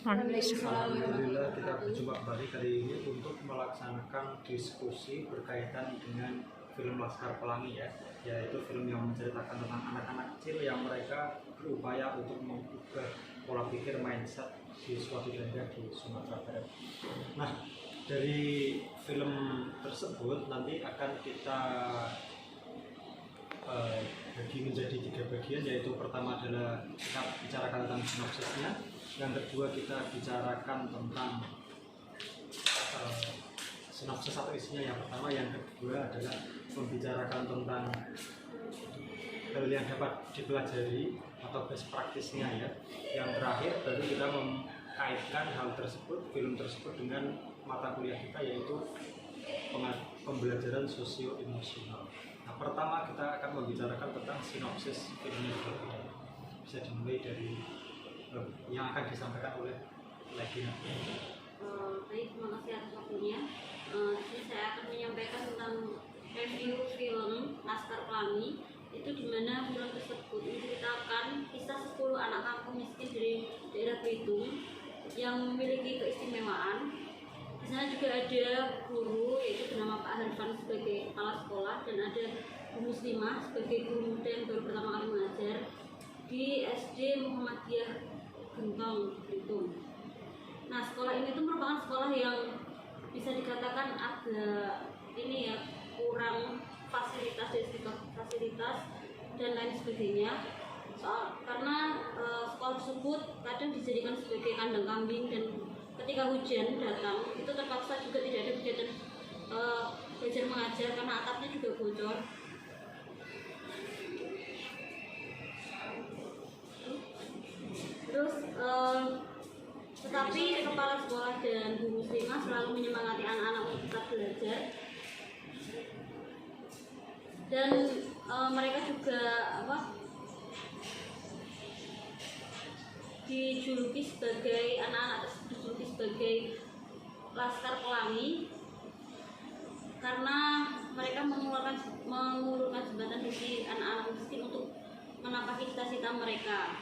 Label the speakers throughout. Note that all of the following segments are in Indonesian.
Speaker 1: Alhamdulillah kita berjumpa kembali kali ini untuk melaksanakan diskusi berkaitan dengan film Laskar Pelangi ya, yaitu film yang menceritakan tentang anak-anak kecil yang mereka berupaya untuk mengubah pola pikir mindset di suatu daerah di Sumatera Barat. Nah, dari film tersebut nanti akan kita bagi menjadi 3 bagian, yaitu pertama adalah kita bicarakan tentang sinopsisnya, yang kedua kita bicarakan tentang sinopsis atau isinya yang pertama, yang kedua adalah membicarakan tentang hal yang dapat dipelajari atau best practice-nya ya, yang terakhir baru kita mengkaitkan hal tersebut, film tersebut dengan mata kuliah kita, yaitu pembelajaran sosio-emosional. Nah, pertama kita akan membicarakan tentang sinopsis filmnya. Bisa dimulai dari yang akan disampaikan oleh Legina.
Speaker 2: Baik, terima kasih atas waktunya. Jadi saya akan menyampaikan tentang review film Laskar Pelangi, itu dimana film tersebut menceritakan kisah 10 anak kampung miskin dari daerah Belitung yang memiliki keistimewaan. Di sana juga ada guru, yaitu bernama Pak Harfan sebagai kepala sekolah, dan ada Bu Muslimah sebagai guru muda yang baru pertama kali mengajar di SD Muhammadiyah Gentong, Belitung. Nah, sekolah ini tuh merupakan sekolah yang bisa dikatakan agak ini ya, kurang fasilitas dari segi fasilitas dan lain sebagainya. Karena sekolah tersebut kadang dijadikan sebagai kandang kambing, dan ketika hujan datang itu terpaksa juga tidak ada kegiatan belajar mengajar karena atapnya juga bocor. Terus tetapi kepala sekolah dan Bu Muslimah selalu menyemangati anak-anak untuk tetap belajar, dan mereka juga dijuluki sebagai Laskar Pelangi karena mereka mengulurkan jembatan bagi anak-anak miskin untuk menapaki cita-cita mereka.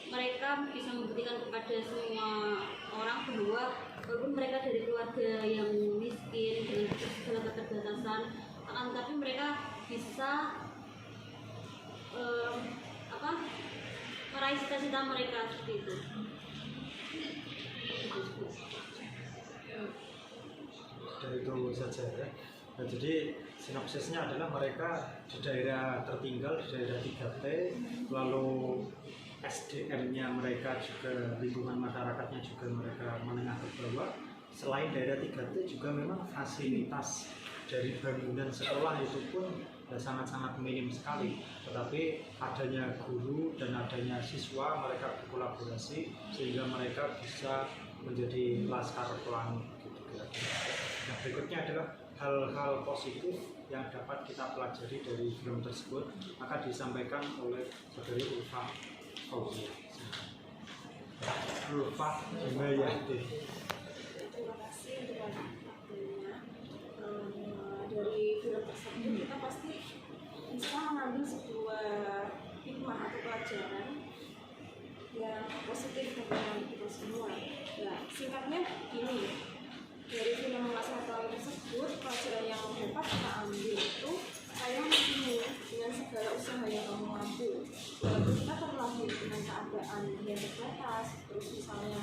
Speaker 2: Mereka bisa membuktikan kepada semua orang bahwa walaupun mereka dari keluarga yang miskin dengan segala keterbatasan, akan tetapi mereka bisa meraih cita-cita mereka seperti itu.
Speaker 1: Dari itu saja ya. Nah, jadi sinopsisnya adalah mereka di daerah tertinggal, di daerah 3T, lalu SDM-nya mereka juga, lingkungan masyarakatnya juga mereka menengah ke bawah. Selain daerah 3T juga memang fasilitas dari bangunan sekolah itu pun sangat-sangat minim sekali, tetapi adanya guru dan adanya siswa mereka berkolaborasi sehingga mereka bisa menjadi Laskar Pelangi gitu kira-kira. Nah, berikutnya adalah hal-hal positif yang dapat kita pelajari dari film tersebut akan disampaikan oleh saudari Ulfa Fauzia. Ulfa Himayati.
Speaker 3: Terima kasih untuk waktunya. Dari film tersebut kita pasti bisa mengambil sebuah hikmah atau pelajaran yang positif bagi kita semua. Nah, singkatnya gini, dari film Laskar Pelangi tersebut, pelajaran yang dapat kita ambil itu saya mampu dengan segala usaha yang kamu mampu. Walaupun kita terlahir dengan keadaan yang terbatas, terus misalnya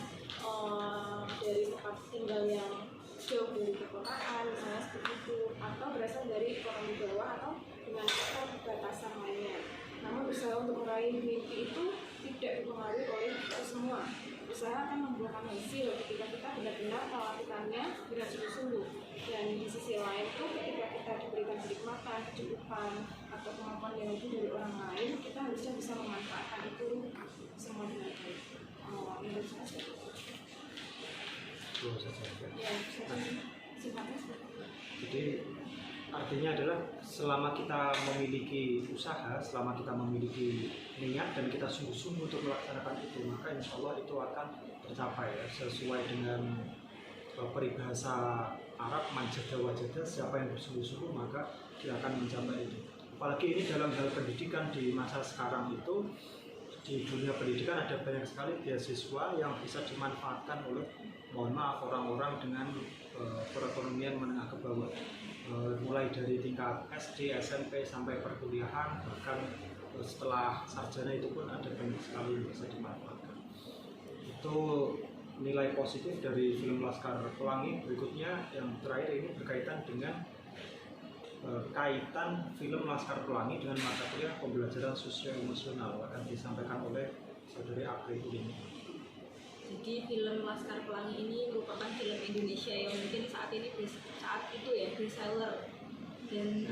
Speaker 3: dari tempat tinggal yang jauh dari perkotaan, misalnya seperti itu, atau berasal dari ekonomi bawah atau dengan keterbatasan lainnya. Namun usaha untuk meraih mimpi itu tidak dipengaruhi oleh kita semua. Usaha akan membuahkan hasil ketika kita benar-benar melakukannya dengan sungguh-sungguh. Dan di sisi lain itu ketika kita diberikan kenikmatan, kecukupan, atau kemampuan yang lebih dari orang lain, kita harusnya bisa memanfaatkan itu semua dengan baik. Menurut saya seperti itu. Ya, sifatnya seperti itu.
Speaker 1: Jadi artinya adalah selama kita memiliki usaha, selama kita memiliki niat dan kita sungguh-sungguh untuk melaksanakan itu, maka insya Allah itu akan tercapai ya, sesuai dengan peribahasa Arab, man jada wajada, siapa yang bersungguh-sungguh maka dia akan mencapai itu. Apalagi ini dalam hal pendidikan di masa sekarang itu di dunia pendidikan ada banyak sekali beasiswa yang bisa dimanfaatkan oleh, mohon maaf, orang-orang dengan perekonomian menengah ke bawah, mulai dari tingkat SD, SMP sampai perkuliahan, bahkan setelah sarjana itu pun ada banyak sekali yang bisa dimanfaatkan. Itu nilai positif dari film Laskar Pelangi. Berikutnya yang terakhir ini berkaitan dengan kaitan film Laskar Pelangi dengan mata kuliah pembelajaran sosial emosional, akan disampaikan oleh saudari April ini.
Speaker 3: Jadi film Laskar Pelangi ini merupakan film Indonesia yang mungkin saat itu ya bestseller dan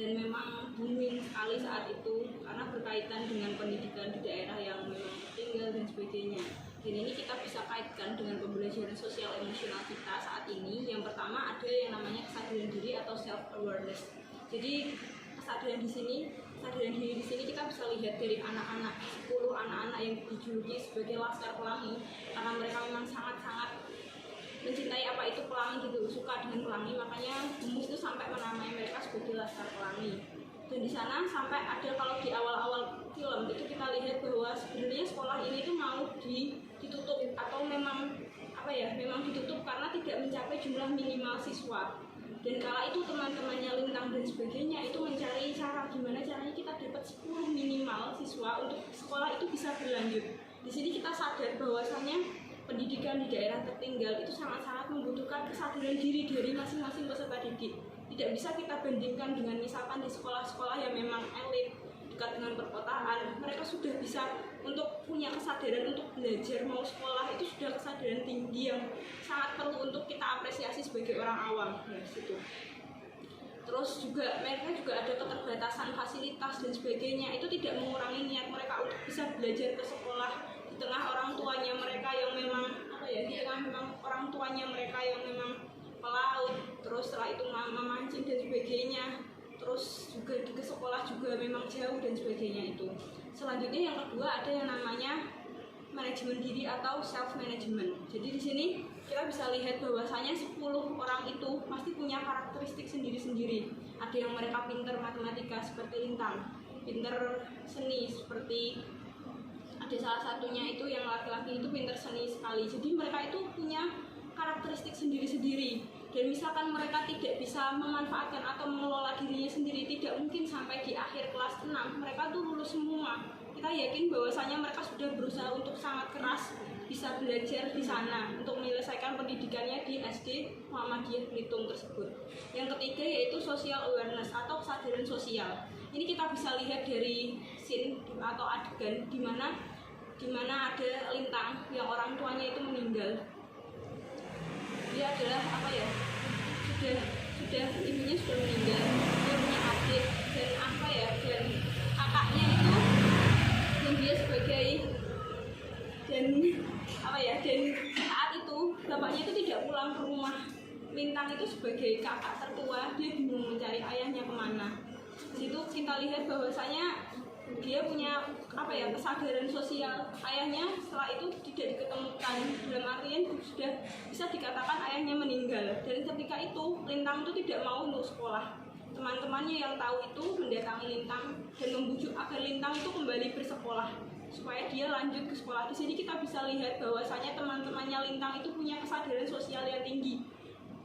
Speaker 3: dan memang booming sekali saat itu karena berkaitan dengan pendidikan di daerah yang memang tertinggal dan sebagainya. Dan ini kita bisa kaitkan dengan pembelajaran sosial emosional kita saat ini. Yang pertama ada yang namanya kesadaran diri atau self awareness. Jadi kesadaran diri di sini kita bisa lihat dari 10 anak-anak yang dijuluki sebagai Laskar Pelangi karena mereka memang sangat-sangat mencintai apa itu pelangi gitu, suka dengan pelangi, makanya Humus itu sampai menamai mereka sebagai Laskar Pelangi. Dan di sana sampai ada, kalau di awal-awal film itu kita lihat bahwa sebenarnya sekolah ini tuh mau ditutup atau memang ditutup karena tidak mencapai jumlah minimal siswa. Dan kala itu teman-temannya Lintang dan sebagainya itu mencari cara gimana caranya kita dapat 10 minimal siswa untuk sekolah itu bisa berlanjut. Di sini kita sadar bahwasanya pendidikan di daerah tertinggal itu sangat-sangat membutuhkan kesadaran diri dari masing-masing peserta didik. Tidak bisa kita bandingkan dengan misalkan di sekolah-sekolah yang memang elit dekat dengan perkotaan, mereka sudah bisa untuk punya kesadaran untuk belajar mau sekolah, itu sudah kesadaran tinggi yang sangat perlu untuk kita apresiasi sebagai orang awam ya, situ. Terus juga mereka juga ada keterbatasan fasilitas dan sebagainya, itu tidak mengurangi niat mereka untuk bisa belajar ke sekolah di tengah orang tuanya mereka yang memang di tengah memang orang tuanya mereka yang memang pelaut, terus setelah itu memancing dan sebagainya, terus juga di sekolah juga memang jauh dan sebagainya itu. Selanjutnya yang kedua ada yang namanya manajemen diri atau self management. Jadi di sini kita bisa lihat bahwasanya 10 orang itu pasti punya karakteristik sendiri-sendiri. Ada yang mereka pintar matematika seperti Lintang, pintar seni seperti ada salah satunya itu yang laki-laki itu pintar seni sekali. Jadi mereka itu punya karakteristik sendiri-sendiri. Dan misalkan mereka tidak bisa memanfaatkan atau mengelola dirinya sendiri, tidak mungkin sampai di akhir kelas 6 mereka tuh lulus semua. Kita yakin bahwasanya mereka sudah berusaha untuk sangat keras bisa belajar di sana untuk menyelesaikan pendidikannya di SD Muhammadiyah Belitung tersebut. Yang ketiga yaitu social awareness atau kesadaran sosial. Ini kita bisa lihat dari scene atau adegan di mana ada Lintang yang orang tuanya itu meninggal. Dia adalah sudah ibunya sudah meninggal, dia punya adik dan dan kakaknya itu dan dia sebagai dan saat itu bapaknya itu tidak pulang ke rumah. Lintang itu sebagai kakak tertua, dia bingung mencari ayahnya kemana. Di situ kita lihat bahwasanya dia punya kesadaran sosial. Ayahnya setelah itu tidak diketemukan, dalam artian sudah bisa dikatakan ayahnya meninggal. Dan ketika itu Lintang itu tidak mau untuk sekolah. Teman-temannya yang tahu itu mendatangi Lintang dan membujuk agar Lintang itu kembali bersekolah supaya dia lanjut ke sekolah. Di sini kita bisa lihat bahwasanya teman-temannya Lintang itu punya kesadaran sosial yang tinggi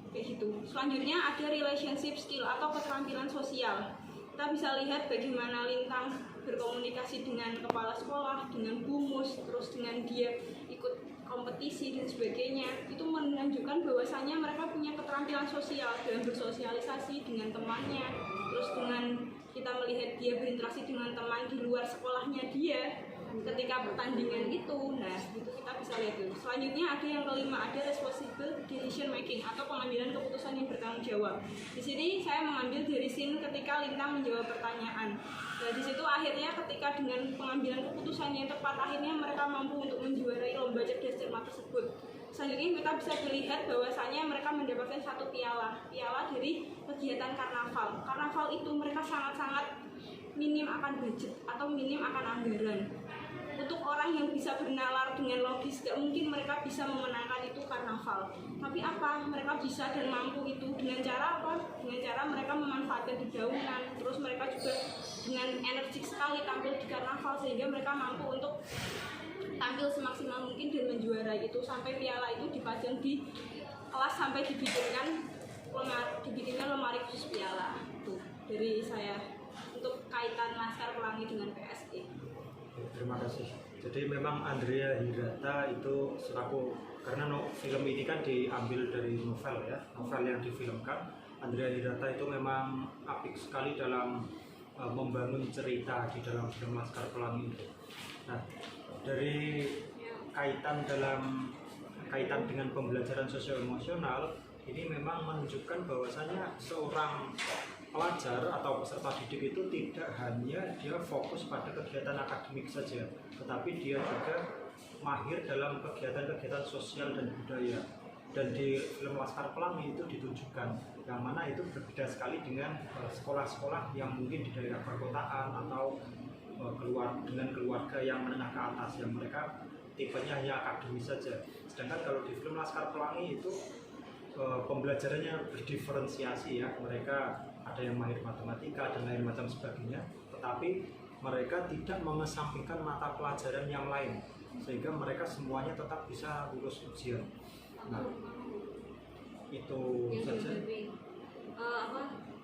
Speaker 3: kayak gitu. Selanjutnya ada relationship skill atau keterampilan sosial. Kita bisa lihat bagaimana Lintang berkomunikasi dengan kepala sekolah, dengan Humus, terus dengan dia ikut kompetisi dan sebagainya. Itu menunjukkan bahwasanya mereka punya keterampilan sosial dalam bersosialisasi dengan temannya. Terus dengan kita melihat dia berinteraksi dengan teman di luar sekolahnya dia ketika pertandingan itu. Nah, itu kita bisa lihat dulu. Selanjutnya ada yang kelima, ada responsible decision making atau pengambilan keputusan yang bertanggung jawab. Di sini saya mengambil dari scene ketika Lintang menjawab pertanyaan. Nah, di situ akhirnya ketika dengan pengambilan keputusan yang tepat, akhirnya mereka mampu untuk menjuarai lomba cerdas cermat tersebut. Selanjutnya kita bisa melihat bahwasanya mereka mendapatkan satu piala dari kegiatan karnaval. Karnaval itu mereka sangat-sangat minim akan budget atau minim akan anggaran. Untuk orang yang bisa bernalar dengan dengan logis, gak mungkin mereka bisa memenangkan itu karnaval. Tapi apa mereka bisa dan mampu itu dengan cara apa? Dengan cara mereka memanfaatkan dedaunan, terus mereka juga dengan energik sekali tampil di karnaval sehingga mereka mampu untuk tampil semaksimal mungkin dan menjuarai itu sampai piala itu dipajang di kelas sampai dibikinkan lemari khusus piala. Tuh dari saya untuk kaitan Laskar Pelangi dengan PSI.
Speaker 1: Terima kasih. Jadi memang Andrea Hirata itu selaku, karena film ini kan diambil dari novel ya, novel yang difilmkan. Andrea Hirata itu memang apik sekali dalam membangun cerita di dalam film Laskar Pelangi itu. Nah, dari kaitan dengan pembelajaran sosial emosional ini memang menunjukkan bahwasanya seorang pelajar atau peserta didik itu tidak hanya dia fokus pada kegiatan akademik saja, tetapi dia juga mahir dalam kegiatan-kegiatan sosial dan budaya. Dan di film Laskar Pelangi itu ditunjukkan, yang mana itu berbeda sekali dengan sekolah-sekolah yang mungkin di daerah perkotaan atau dengan keluarga yang menengah ke atas, yang mereka tipenya hanya akademis saja. Sedangkan kalau di film Laskar Pelangi itu pembelajarannya berdiferensiasi ya, mereka ada yang mahir matematika dan lain macam sebagainya, tetapi mereka tidak mengesampingkan mata pelajaran yang lain sehingga mereka semuanya tetap bisa lulus ujian. Nah, itu saja.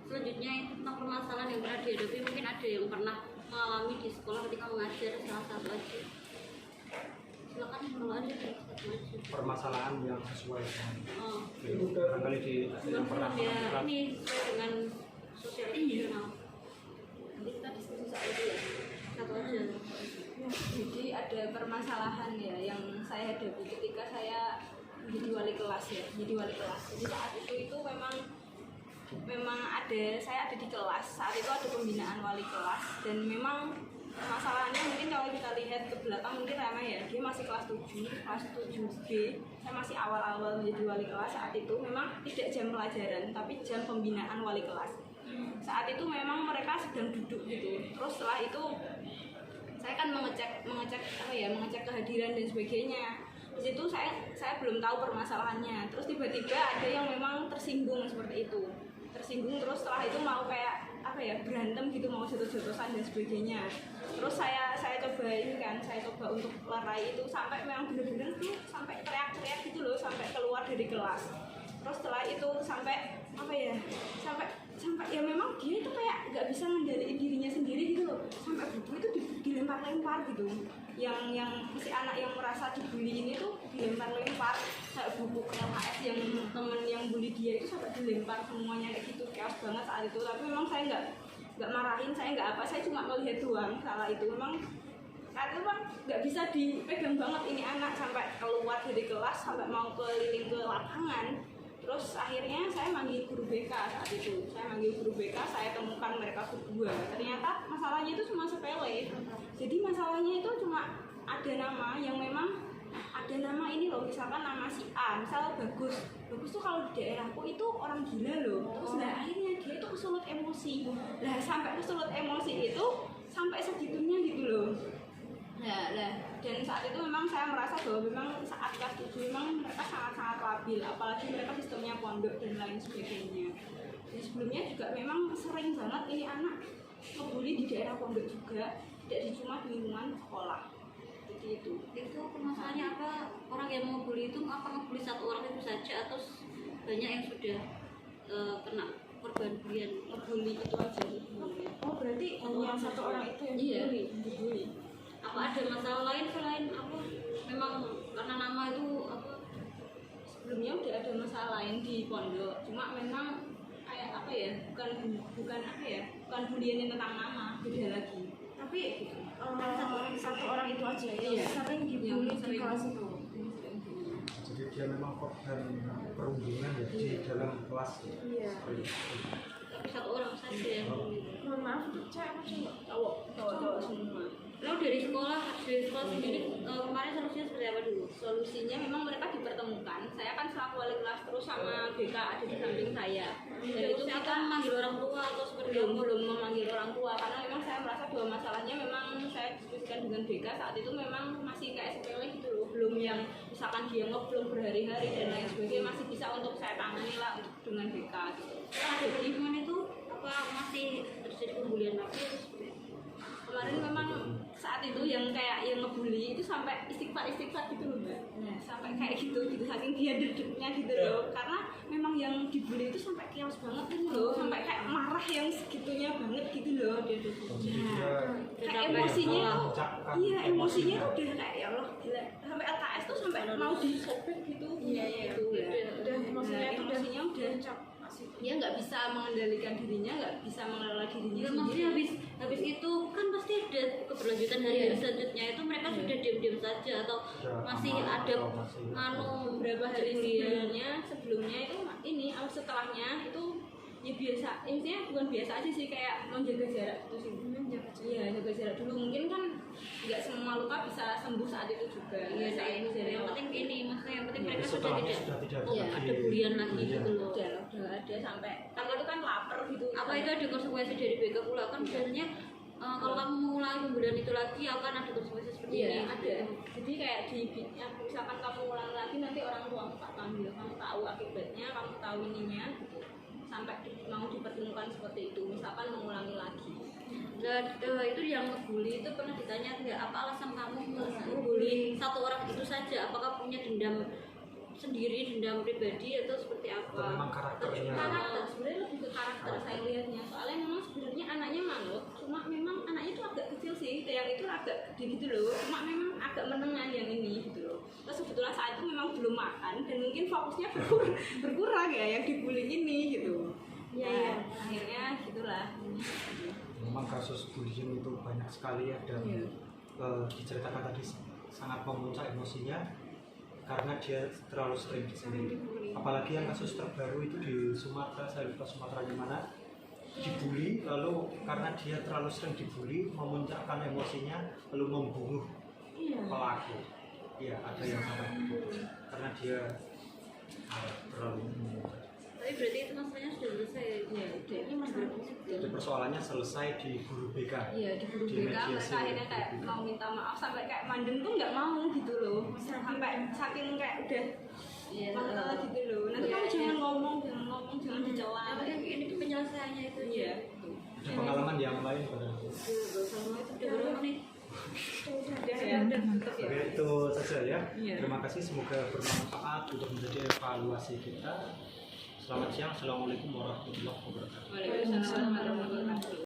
Speaker 2: Selanjutnya itu tentang permasalahan yang pernah dihadapi, mungkin ada yang pernah mengalami di sekolah ketika mengajar, salah satu aja. Silakan kalau ada satu aja.
Speaker 1: Permasalahan yang sesuai dengan barangkali di yang pernah
Speaker 2: ini sesuai dengan sosial emosional. Nanti kita diskusi soal itu ya. Satu aja.
Speaker 3: Jadi ada permasalahan ya yang saya hadapi ketika saya menjadi wali kelas ya, jadi saat itu memang saya ada di kelas, saat itu ada pembinaan wali kelas dan memang masalahnya mungkin kalau kita lihat ke belakang mungkin ramai ya, dia masih kelas 7B, saya masih awal-awal menjadi wali kelas. Saat itu memang tidak jam pelajaran tapi jam pembinaan wali kelas. Saat itu memang mereka sedang duduk gitu, terus setelah itu saya kan mengecek kehadiran dan sebagainya. Di situ saya belum tahu permasalahannya, terus tiba-tiba ada yang memang tersinggung seperti itu, terus setelah itu mau kayak berantem gitu, mau jotos-jotosan dan sebagainya. Terus saya coba untuk lerai itu sampai memang benar-benar tuh sampai teriak-teriak gitu loh, sampai keluar dari kelas. Terus setelah itu sampai ya memang dia itu kayak nggak bisa mengendalikan dirinya sendiri gitu loh, sampai buku itu dilempar-lempar gitu. Yang si anak yang merasa dibully ini tuh dilempar-lempar, kayak buku LHS yang temen yang bully dia itu sampai dilempar semuanya kayak gitu, chaos banget saat itu. Tapi memang saya nggak marahin, saya nggak apa, saya cuma melihat doang. Salah itu memang saat itu kan nggak bisa dipegang banget ini anak, sampai keluar dari kelas, sampai mau keliling ke lapangan. Terus akhirnya saya manggil guru BK saat itu. Saya temukan mereka berdua. Ternyata masalahnya itu cuma sepele. Jadi masalahnya itu cuma ada nama yang memang ada nama ini loh, misalkan nama si A, misalnya Bagus tuh kalau di daerahku itu orang gila loh. Terus akhirnya dia itu kesulut emosi. Sampai kesulut emosi itu sampai segitunya gitu loh. Dan saat itu memang saya merasa bahwa memang saat kelas 7 memang mereka sangat-sangat labil, apalagi mereka sistemnya pondok dan lain sebagainya. Dan sebelumnya juga memang sering banget ini anak ngebully di daerah pondok juga, tidak cuma di lingkungan sekolah. Jadi itu
Speaker 2: permasalahannya apa? Orang yang mau bully itu apa ngebully satu orang itu saja atau banyak yang sudah kena korban bulian?
Speaker 3: Ngebully itu aja. Oh berarti hanya satu orang itu yang dibully?
Speaker 2: Apa ada masalah lain selain apa? Memang karena nama itu apa?
Speaker 3: Sebelumnya udah ada masalah lain di pondok, cuma memang kayak bukan bulian tentang nama, beda lagi. Tapi satu orang itu aja yang sering dibully di kelas itu.
Speaker 1: Jadi dia memang korban perundungan ya di dalam kelas.
Speaker 3: Iya.
Speaker 2: Tapi satu orang saja yang
Speaker 3: Mohon maaf, itu cewek apa cowok semua.
Speaker 2: Lalu dari sekolah sendiri kemarin solusinya seperti apa dulu?
Speaker 3: Solusinya memang mereka dipertemukan. Saya kan selaku wali kelas terus sama BK ada di samping saya. Dan itu
Speaker 2: kita memanggil orang tua atau seperti
Speaker 3: belum memanggil orang tua karena memang saya merasa bahwa masalahnya memang saya diskusikan dengan BK saat itu memang masih kayak sepele gitu loh, belum
Speaker 4: misalkan dia ngeblok berhari-hari dan lain sebagainya masih bisa untuk saya tangani lah untuk dengan BK gitu.
Speaker 2: Ada lingkungan itu apa masih terjadi pembulian lagi atau seperti apa?
Speaker 4: Kemarin memang saat itu yang kayak yang ngebully itu sampai istighfar gitu loh Mbak. Nah, sampai kayak gitu saking dia dedeknya gitu loh. Karena memang yang dibully itu sampai chaos banget gitu loh, sampai kayak marah yang segitunya banget gitu loh dia tuh. Nah, kayak emosinya tuh, iya emosinya tuh udah kayak ya Allah gila. Sampai LKS tuh sampai mau disobek gitu.
Speaker 3: Iya,
Speaker 4: gitu ya.
Speaker 3: udah emosinya
Speaker 4: Nah,
Speaker 3: udah
Speaker 4: emosinya udah dia nggak bisa mengendalikan dirinya, nggak bisa mengelola dirinya
Speaker 2: Ya,
Speaker 4: sendiri.
Speaker 2: maksudnya habis itu kan pasti ada keberlanjutan hari-hari selanjutnya itu mereka sudah diam-diam saja atau masih ada
Speaker 4: Beberapa hari sebelumnya itu ini setelahnya itu ya biasa, intinya bukan biasa aja sih, kayak menjaga jarak itu sih. Iya, jaga jarak dulu. Mungkin kan nggak semua luka bisa sembuh saat itu juga.
Speaker 2: Iya,
Speaker 4: Saat itu
Speaker 2: yang penting ini maksudnya yang penting mereka sudah
Speaker 1: setelahnya
Speaker 2: tidak
Speaker 1: sudah tidak
Speaker 4: Iya,
Speaker 2: ada bulian lagi gitu loh.
Speaker 4: udah ada sampai kamu itu kan lapar gitu.
Speaker 2: Apa itu ada konsekuensi dari BK pula kan biasanya kalau kamu mengulangi pembulian itu lagi akan ada konsekuensi seperti
Speaker 4: Iya,
Speaker 2: ini.
Speaker 4: ada. Jadi kayak misalkan kamu ulang lagi nanti orang tua tak panggil, kamu tahu akibatnya, kamu tahu ininya gitu. Sampai mau dipertemukan seperti itu, misalkan mengulangi lagi.
Speaker 2: Nah, itu yang ngebully itu pernah ditanya nggak apa alasan kamu ngebully satu orang itu saja? Apakah punya dendam sendiri, dendam pribadi atau seperti apa?
Speaker 1: Atau memang karakternya?
Speaker 4: Karakter, sebenarnya lebih ke karakter saya lihatnya. Soalnya memang sebenarnya anaknya manut, cuma memang anaknya itu agak kecil sih, yang itu agak gede gitu loh. Cuma memang agak menengah yang ini gitu loh. Terus kebetulan saat itu memang belum makan dan mungkin fokusnya berkurang ya yang dibully ini gitu.
Speaker 3: Iya.
Speaker 4: Akhirnya gitulah.
Speaker 1: Memang kasus bullying itu banyak sekali ya, dan diceritakan tadi sangat memuncak emosinya karena dia terlalu sering dibully. Apalagi yang kasus terbaru itu di Sumatera, saya lupa Sumatera mana, dibully lalu karena dia terlalu sering dibully memuncakkan emosinya lalu membunuh pelaku. Iya, ada yang sampai itu karena dia terlalu.
Speaker 2: Tapi berarti itu masalahnya sudah selesai.
Speaker 4: Ya, udah ini masalah
Speaker 1: Jadi persoalannya selesai di guru BK.
Speaker 4: Iya, di guru
Speaker 1: Di
Speaker 4: BK
Speaker 1: mediasi
Speaker 4: mereka akhirnya kayak
Speaker 1: guru BK.
Speaker 4: mau minta maaf sampai kayak mandem tuh nggak mau gitu loh. Sampai saking kayak udah mantap gitu loh. Nanti
Speaker 2: Iya,
Speaker 4: kamu
Speaker 2: iya.
Speaker 4: jangan ngomong, jangan dicela.
Speaker 2: Yang penting ini penyelesaiannya itu aja.
Speaker 4: Iya.
Speaker 1: Ada pengalaman yang lain pada
Speaker 2: Sama itu udah berapa menit?
Speaker 4: Ya, udah tutup ya.
Speaker 1: Oke, itu saja ya.
Speaker 4: Iya.
Speaker 1: Terima kasih, semoga bermanfaat untuk menjadi evaluasi kita. Selamat siang, assalamualaikum warahmatullahi wabarakatuh.
Speaker 4: Waalaikumsalam warahmatullahi wabarakatuh.